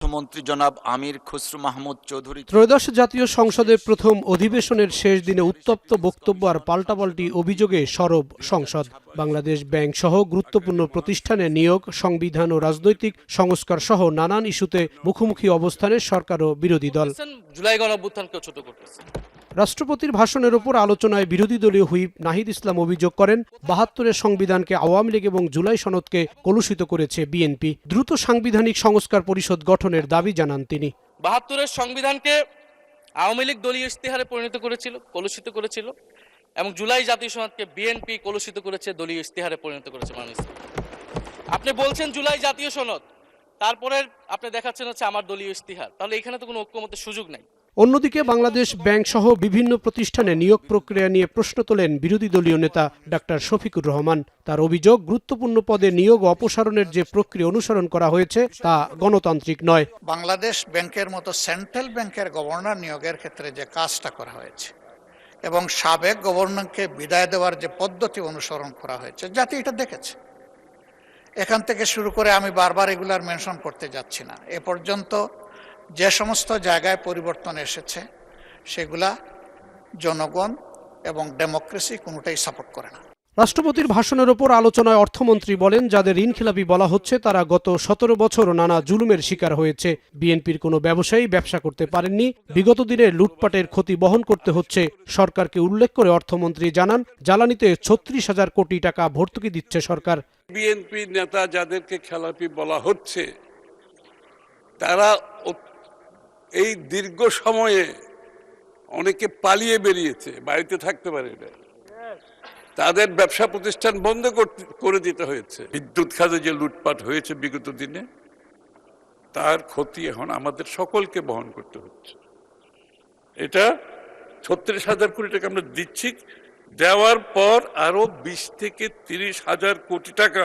মন্ত্রী জনাব আমির খসরু মাহমুদ চৌধুরী ত্রয়োদশ জাতীয় সংসদের প্রথম অধিবেশনের শেষ দিনে উত্তপ্ত বক্তব্য আর পাল্টাপাল্টি অভিযোগে সরব সংসদ। বাংলাদেশ ব্যাংক সহ গুরুত্বপূর্ণ প্রতিষ্ঠানে নিয়োগ, সংবিধান ও রাজনৈতিক সংস্কার সহ নানান ইস্যুতে মুখোমুখি অবস্থানে সরকার ও বিরোধী দল। জুলাই গণঅভ্যুত্থানকে ছোট করতেছে। রাষ্ট্রপতির ভাষণের ওপর আলোচনায় বিরোধী দলীয় হুইপ নাহিদ ইসলাম অভিযোগ করেন, ৭২-এর সংবিধানকে আওয়ামী লীগ এবং জুলাই সনদকে কলুষিত করেছে বিএনপি। দ্রুত সাংবিধানিক সংস্কার পরিষদ গঠনের দাবি জানান তিনি। ৭২-এর সংবিধানকে আওয়ামী লীগ দলীয় ইশতেহারে পরিণত করেছিল, কলুষিত করেছিল, এবং জুলাই জাতীয় সনদকে বিএনপি কলুষিত করেছে, দলীয় ইশতেহারে পরিণত করেছে মানুষ। আপনি বলছেন জুলাই জাতীয় সনদ, তারপরে আপনি দেখাচ্ছেন হচ্ছে আমার দলীয় ইশতেহার, তাহলে এখানে তো কোনো ঐক্যমতের সুযোগ নাই। অন্যদিকে বাংলাদেশ ব্যাংক সহ বিভিন্ন প্রতিষ্ঠানে নিয়োগ প্রক্রিয়া নিয়ে প্রশ্ন তোলেন বিরোধী দলীয় নেতা ডাক্তার শফিকুর রহমান। তার অভিযোগ, গুরুত্বপূর্ণ পদে নিয়োগ অপসারণের যে প্রক্রিয়া অনুসরণ করা হয়েছে তা গণতান্ত্রিক নয়। বাংলাদেশ ব্যাংকের মতো সেন্ট্রাল ব্যাংকের গভর্নর নিয়োগের ক্ষেত্রে যে কাজটা করা হয়েছে এবং সাবেক গভর্নরকে বিদায় দেওয়ার যে পদ্ধতি অনুসরণ করা হয়েছে, জাতি এটা দেখেছে। এখান থেকে শুরু করে আমি বারবার এগুলার মেনশন করতে যাচ্ছি না। এ পর্যন্ত যে সমস্ত জায়গায় পরিবর্তন এসেছে সেগুলা জনগণ এবং ডেমোক্রেসি কোনোটাই সাপোর্ট করে না। রাষ্ট্রপতির ভাষণের ওপর আলোচনায় অর্থমন্ত্রী বলেন, যাদের ঋণখেলাপি বলা হচ্ছে তারা গত ১৭ বছর নানা জুলুমের শিকার হয়েছে। বিএনপির কোনো ব্যবসায়ী ব্যবসা করতে পারেননি। বিগত দিনে লুটপাটের ক্ষতি বহন করতে হচ্ছে সরকারকে উল্লেখ করে অর্থমন্ত্রী জানান, জ্বালানিতে ৩৬,০০০ কোটি টাকা ভর্তুকি দিচ্ছে সরকার। বিএনপি নেতা যাদেরকে খেলাপি বলা হচ্ছে তারা এই দীর্ঘ সময়ে অনেকে পালিয়ে বেরিয়েছে, বাড়িতে থাকতে পারে না, তাদের ব্যবসা প্রতিষ্ঠান বন্ধ করে দিতে হয়েছে। বিদ্যুৎ খাতে যে লুটপাট হয়েছে বিগত দিনে, তার ক্ষতি এখন আমাদের সকলকে বহন করতে হচ্ছে। এটা ৩৬,০০০ কোটি টাকা আমরা দিচ্ছি, দেওয়ার পর আরো ২০ থেকে ৩০,০০০ কোটি টাকা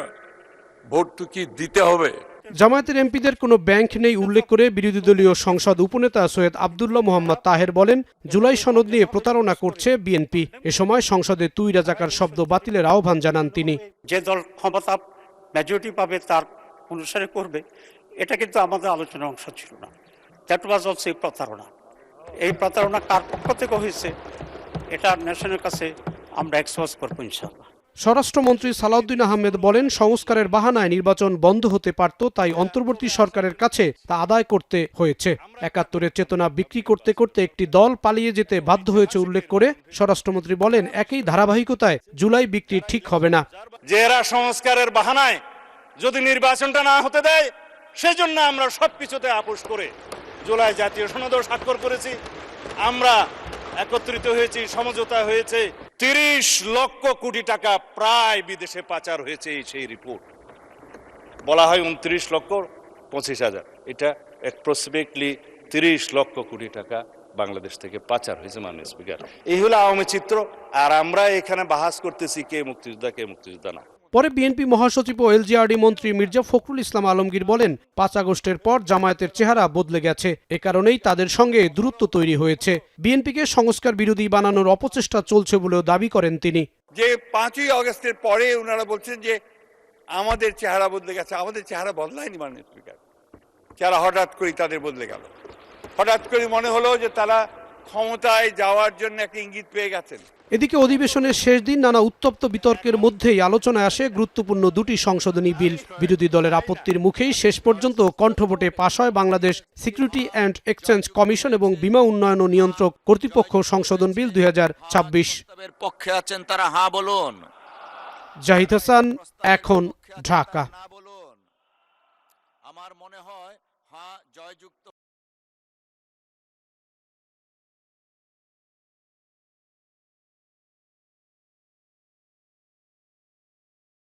ভর্তুকি দিতে হবে। জামায়াতের এমপিদের কোনো ব্যাংক নেই উল্লেখ করে বিরোধী দলীয় সংসদ উপনেতা সৈয়দ আব্দুল্লাহ মোহাম্মদ তাহের বলেন, জুলাই সনদ নিয়ে প্রতারণা করছে বিএনপি। এ সময় সংসদে তুই রাজাকার শব্দ বাতিলের আহ্বান জানান তিনি। যে দল ক্ষমতা মেজরিটি পাবে তার অনুসারে করবে, এটা কিন্তু আমাদের আলোচনার অংশ ছিল না। দ্যাট ওয়াজ অলসো প্রতারণা। এই প্রতারণা কার পক্ষ থেকে হয়েছে এটা ন্যাশনের কাছে আমরা এক্সপোজ করবো ইনশাআল্লাহ। স্বরাষ্ট্রমন্ত্রী সালাউদ্দিন আহমেদ বলেন, সংস্কারের বাহানায় নির্বাচন বন্ধ হতে পারত, তাই অন্তর্বর্তী সরকারের কাছে তা আদায় করতে হয়েছে। ৭১-এর চেতনা বিক্রি করতে করতে একটি দল পালিয়ে যেতে বাধ্য হয়েছে উল্লেখ করে স্বরাষ্ট্রমন্ত্রী বলেন, একই ধারাবাহিকতায় জুলাই বিক্রি ঠিক হবে না। যে এরা সংস্কারের বাহানায় যদি নির্বাচনটা না হতে দেয়, সেজন্য আমরা সবকিছুতে আপোষ করে জুলাই জাতীয় সনদও স্বাক্ষর করেছি। আমরা একত্রিত হয়েছি, সমঝোতা হয়েছে। ৩০ লক্ষ কোটি টাকা প্রায় বিদেশে পাচার হয়েছে। সেই রিপোর্ট বলা হয় ২৯,২৫,০০০। এটা অ্যাপ্রক্সিমেটলি ৩০ লক্ষ কোটি টাকা বাংলাদেশ থেকে পাচার হয়েছে। মাননীয় স্পিকার, এই হলো আওয়ামী চিত্র। আর আমরা এখানে বাহাস করতেছি কে মুক্তিযোদ্ধা কে মুক্তিযোদ্ধা না। পরে বিএনপি মহাসচিব ও এলজিআরডি মন্ত্রী মির্জা ফখরুল ইসলাম আলমগীর বলেন, ৫ আগস্টের পর জামায়াতের চেহারা বদলে গেছে। এ কারণেই তাদের সঙ্গে দূরত্ব তৈরি হয়েছে। বিএনপিকে সংস্কার বিরোধী বানানোর অপচেষ্টা চলছে বলেও দাবি করেন তিনি। যে ৫ই আগস্টের পরে ওনারা বলছেন যে আমাদের চেহারা বদলে গেছে। আমাদের চেহারা বদলায়নি মাননীয় স্পিকার। চেহারা হঠাৎ করে তাদের বদলে গেল। হঠাৎ করে মনে হলো যে তারা ক্ষমতায় যাওয়ার জন্য একটা ইঙ্গিত পেয়ে গেছেন। এদিকে অধিবেশনের শেষ দিন নানা উত্তপ্ত বিতর্কের মধ্যেই আলোচনায় আসে গুরুত্বপূর্ণ দুটি সংশোধনী বিল। বিরোধী দলের আপত্তির মুখেই শেষ পর্যন্ত কণ্ঠভোটে পাশ হয় Bangladesh security and exchange commission এবং বীমা উন্নয়ন ও নিয়ন্ত্রক কর্তৃপক্ষ সংশোধন বিল ২০২৬। পক্ষে আছেন তারা হ্যাঁ বলুন। জাহিদ হাসান, এখন, ঢাকা। আমার মনে হয় হ্যাঁ জয়যুক্ত।